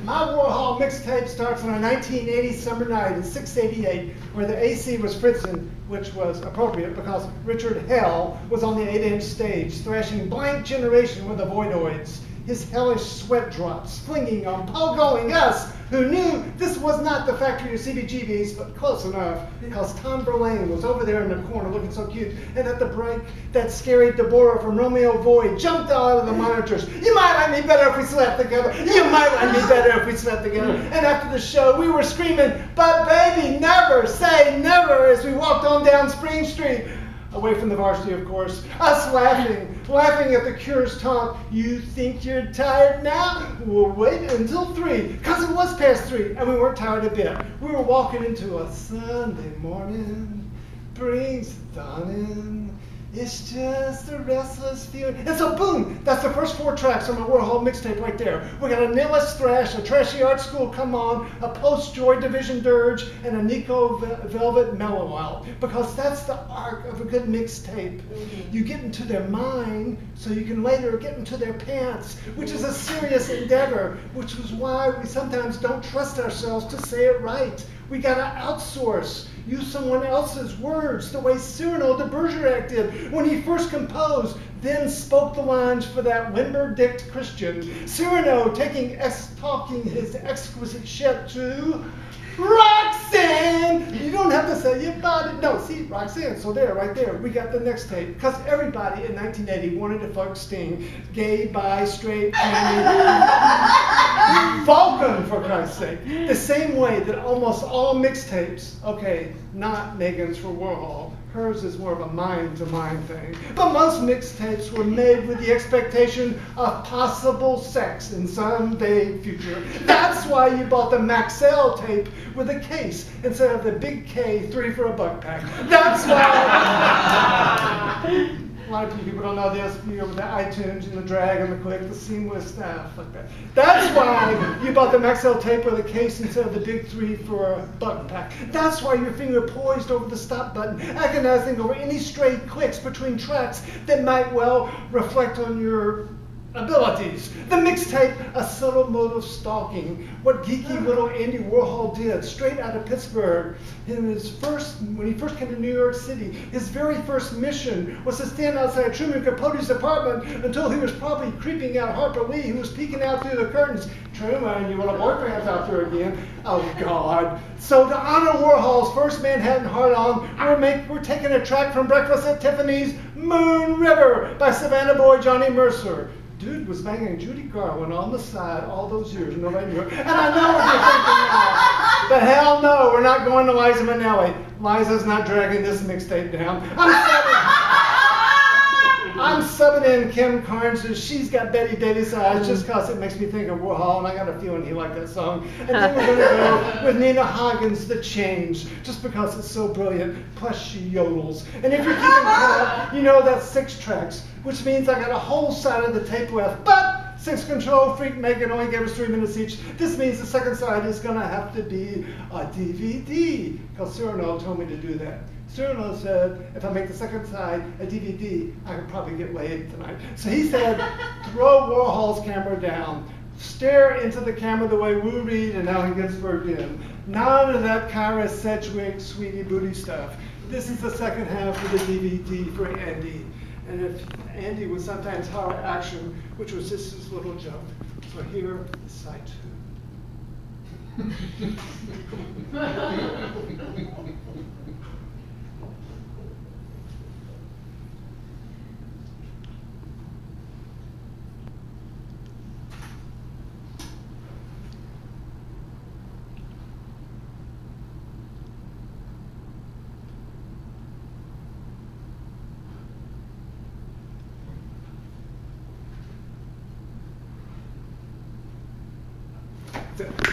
My Warhol mixtape starts on a 1980 summer night in 688, where the AC was fritzing, which was appropriate because Richard Hell was on the 8-inch stage, thrashing Blank Generation with the Voidoids. His hellish sweat drops, flinging on pogoing us, who knew this was not the factory of CBGBs, but close enough, because Tom Verlaine was over there in the corner looking so cute, and at the break, that scary Deborah from Romeo Void jumped out of the monitors. You might like me better if we slept together. You might like me better if we slept together. And after the show, we were screaming, but baby, never say never, as we walked on down Spring Street. Away from the varsity, of course. Us laughing at the Cure's taunt. You think you're tired now? We'll wait until 3, because it was past 3, and we weren't tired a bit. We were walking into a Sunday morning, brings the dawn in. It's just a restless feeling. And so boom, that's the first 4 tracks on my Warhol mixtape right there. We got a Nihilist thrash, a trashy art school come on, a post-Joy Division dirge, and a Nico Velvet mellow out. Because that's the arc of a good mixtape. You get into their mind so you can later get into their pants, which is a serious endeavor, which is why we sometimes don't trust ourselves to say it right. We gotta outsource. Use someone else's words, the way Cyrano de Bergerac did when he first composed, then spoke the lines for that Limber-dicked Christian. Cyrano talking his exquisite shit to Roxanne! You don't have to say your body. No, see, Roxanne, so there, right there, we got the next tape. Because everybody in 1980 wanted to fuck Sting. Gay, bi, straight, tranny. Vulcan, for Christ's sake. The same way that almost all mixtapes, okay, not Megan's for Warhol, hers is more of a mind-to-mind thing. But most mixtapes were made with the expectation of possible sex in some vague future. That's why you bought the Maxell tape with a case instead of the big K 3 for a buck pack. That's why. A lot of people don't know this, you know, with the iTunes and the drag and the click, the seamless stuff like that. That's why you bought the Maxell tape with a case instead of the big 3 for a button pack. That's why your finger poised over the stop button, agonizing over any stray clicks between tracks that might well reflect on your abilities. The mixtape, a subtle mode of stalking. What geeky little Andy Warhol did, straight out of Pittsburgh. When he first came to New York City, his very first mission was to stand outside Truman Capote's apartment until he was probably creeping out Harper Lee, who was peeking out through the curtains. Truman, you little boyfriend's out there again. Oh, God. So to honor Warhol's first Manhattan hard-on, we're taking a track from Breakfast at Tiffany's, Moon River, by Savannah boy Johnny Mercer. Dude was banging Judy Garland on the side all those years, nobody knew it. And I know what you're thinking now. But hell no, we're not going to Liza Minnelli. Liza's not dragging this mixtape down. I'm subbing in Kim Carnes' She's Got Betty Davis Eyes just because it makes me think of Warhol, and I got a feeling he liked that song. And then we're going to go with Nina Hagen's The Change, just because it's so brilliant, plus she yodels. And if you're keeping count, you know that's 6 tracks, which means I got a whole side of the tape left. But since Control Freak Megan only gave us 3 minutes each, this means the second side is going to have to be a DVD, because Cyrano told me to do that. Cyrano said, if I make the second side a DVD, I could probably get laid tonight. So he said, throw Warhol's camera down. Stare into the camera the way Woo Reed and Allen Ginsberg did. None of that Kyra Sedgwick, sweetie booty stuff. This is the second half of the DVD for Andy. And if Andy would sometimes holler action, which was just his little joke. So here is side 2. That's it.